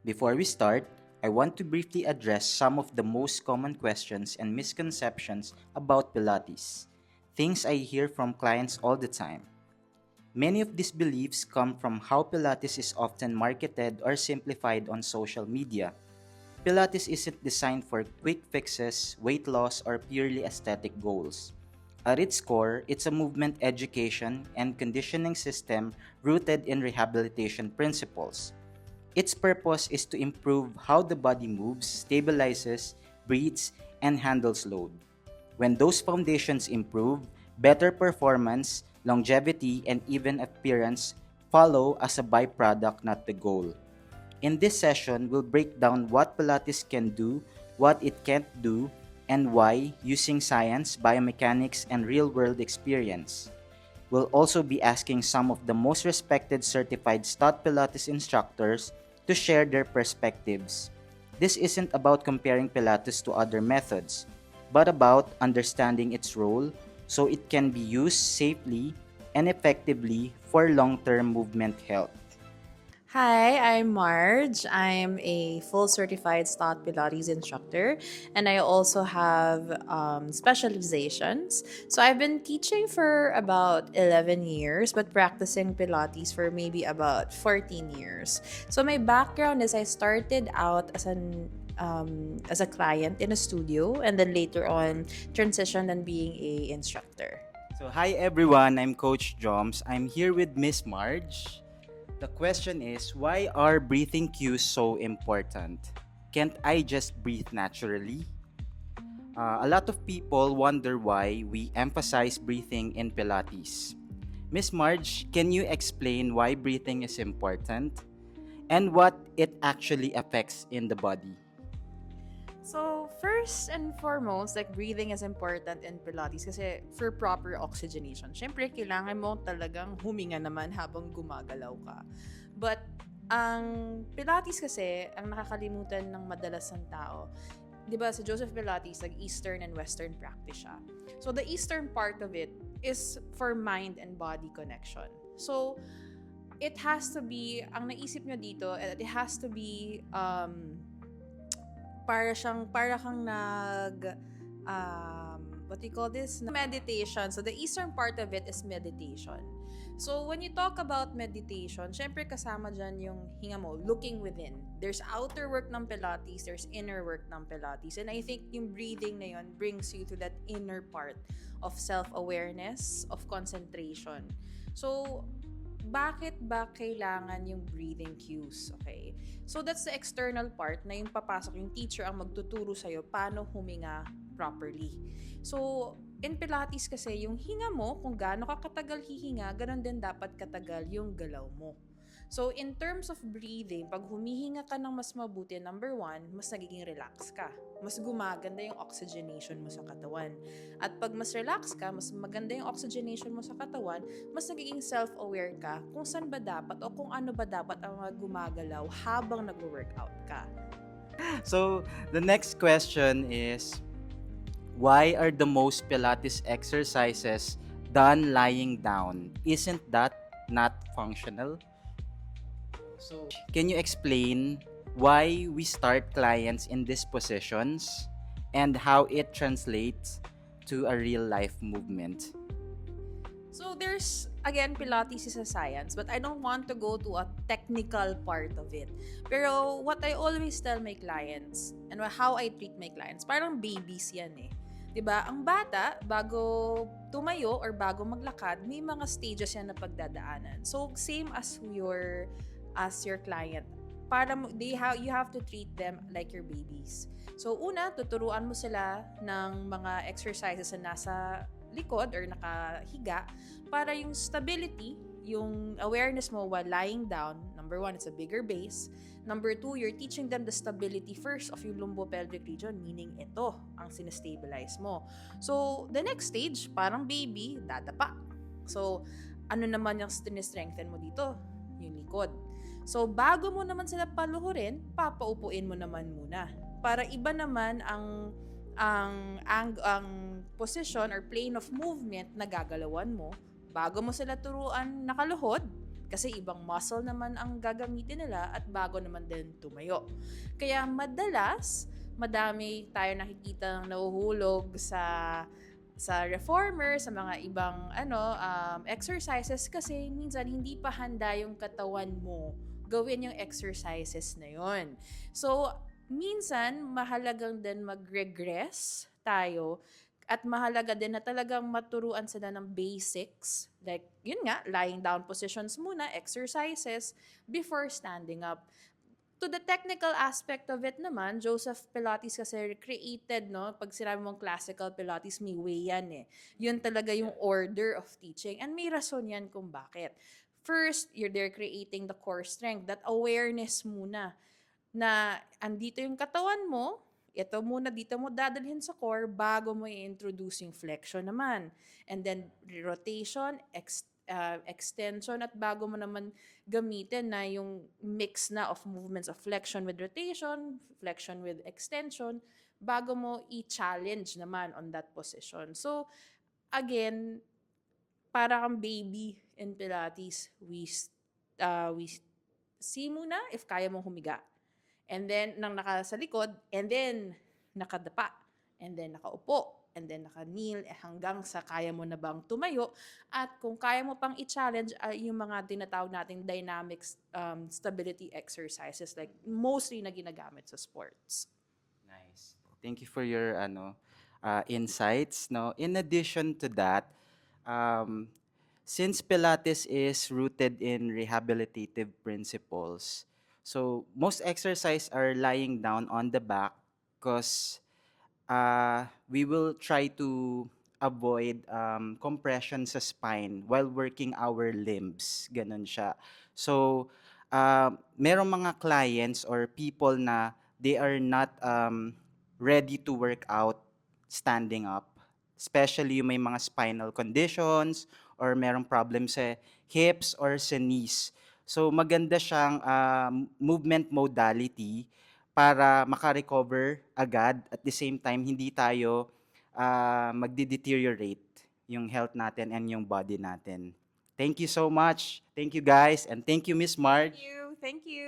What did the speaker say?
Before we start, I want to briefly address some of the most common questions and misconceptions about Pilates, things I hear from clients all the time. Many of these beliefs come from how Pilates is often marketed or simplified on social media. Pilates isn't designed for quick fixes, weight loss, or purely aesthetic goals. At its core, it's a movement education and conditioning system rooted in rehabilitation principles. Its purpose is to improve how the body moves, stabilizes, breathes, and handles load. When those foundations improve, better performance, longevity, and even appearance follow as a byproduct, not the goal. In this session, we'll break down what Pilates can do, what it can't do, and why using science, biomechanics, and real world experience. We'll also be asking some of the most respected certified stud Pilates instructors to share their perspectives. This isn't about comparing Pilates to other methods, but about understanding its role so it can be used safely and effectively for long term movement health. Hi, I'm Marge. I'm a full certified STOT Pilates instructor, and I also have specializations. So I've been teaching for about 11 years, but practicing Pilates for maybe about 14 years. So my background is I started out as a client in a studio, and then later on transitioned and being a instructor. So, hi everyone, I'm Coach Joms. I'm here with Miss Marge. The question is, why are breathing cues so important? Can't I just breathe naturally? A lot of people wonder why we emphasize breathing in Pilates. Miss Marge, can you explain why breathing is important and what it actually affects in the body? So, first and foremost, like breathing is important in Pilates kasi for proper oxygenation. Siyempre, kailangan mo talagang huminga naman habang gumagalaw ka. But, ang Pilates kasi, ang nakakalimutan ng madalas ng tao, di ba sa Joseph Pilates, like Eastern and Western practice siya. So, the Eastern part of it is for mind and body connection. So, it has to be, ang naisip nyo dito, it has to be, para kang what do you call this? Meditation. So the eastern part of it is meditation. So when you talk about meditation, syempre kasama dyan yung hinga mo, looking within. There's outer work ng Pilates, there's inner work ng Pilates. And I think yung breathing na yun brings you to that inner part of self-awareness, of concentration. So bakit ba kailangan yung breathing cues? Okay? So that's the external part na yung papasok, yung teacher ang magtuturo sa'yo paano huminga properly. So, in Pilates kasi, yung hinga mo, kung gaano ka katagal hihinga, ganun din dapat katagal yung galaw mo. So, in terms of breathing, pag humihinga ka ng mas mabuti, number one, mas nagiging relax ka. Mas gumaganda yung oxygenation mo sa katawan. At pag mas relax ka, mas maganda yung oxygenation mo sa katawan, mas nagiging self-aware ka kung saan ba dapat o kung ano ba dapat ang mga gumagalaw habang nag-workout ka. So, the next question is, why are the most Pilates exercises done lying down? Isn't that not functional? So, can you explain why we start clients in these positions and how it translates to a real life movement? So there's, again, Pilates is a science, but I don't want to go to a technical part of it. Pero what I always tell my clients and how I treat my clients, parang babies yan eh. 'Di ba? Ang bata, bago tumayo or bago maglakad, may mga stages yan na pagdadaanan. So same as your client. You have to treat them like your babies. So una, tuturuan mo sila ng mga exercises na nasa likod or nakahiga para yung stability, yung awareness mo while lying down. Number one, it's a bigger base. Number two, you're teaching them the stability first of yung lumbopelvic region, meaning ito ang sinestabilize mo. So, the next stage, parang baby, dadapa. So, ano naman yung strengthen mo dito? Yung likod. So, bago mo naman sila paluhurin, papaupuin mo naman muna. Para iba naman ang position or plane of movement na gagalawan mo bago mo sila turuan nakaluhod. Kasi ibang muscle naman ang gagamitin nila at bago naman din tumayo. Kaya madalas, madami tayo nakikita ng nahuhulog sa reformer, sa mga ibang exercises kasi minsan hindi pa handa yung katawan mo gawin yung exercises na yon. So, minsan mahalagang din mag-regress tayo at mahalaga din na talagang maturuan sila ng basics. Like, yun nga, lying down positions muna, exercises, before standing up. To the technical aspect of it naman, Joseph Pilates kasi created, no? Pag sinabi mong classical Pilates, may way yan eh. Yun talaga yung order of teaching. And may rason yan kung bakit. First, they're creating the core strength, that awareness muna na andito yung katawan mo, ito muna dito mo dadalhin sa core bago mo i-introduce yung flexion naman. And then rotation, extension, at bago mo naman gamitin na yung mix na of movements of flexion with rotation, flexion with extension, bago mo i-challenge naman on that position. So, again, para kang baby in Pilates, we see muna if kaya mong humiga. And then, nang naka sa likod, and then, nakadapa, and then, nakaupo, and then, naka-kneel, hanggang sa kaya mo na bang tumayo. At kung kaya mo pang i-challenge, yung mga tinatawag nating dynamic stability exercises, like mostly na ginagamit sa sports. Nice. Thank you for your insights. No, in addition to that, um, since Pilates is rooted in rehabilitative principles, so most exercise are lying down on the back because we will try to avoid compression sa spine while working our limbs. Ganun siya. So, merong mga clients or people na they are not ready to work out standing up. Especially yung may mga spinal conditions or merong problem sa hips or sa knees. So, maganda siyang movement modality para makarecover agad at the same time hindi tayo magde-deteriorate yung health natin and yung body natin. Thank you so much. Thank you guys and thank you Miss Marge. Thank you. Thank you.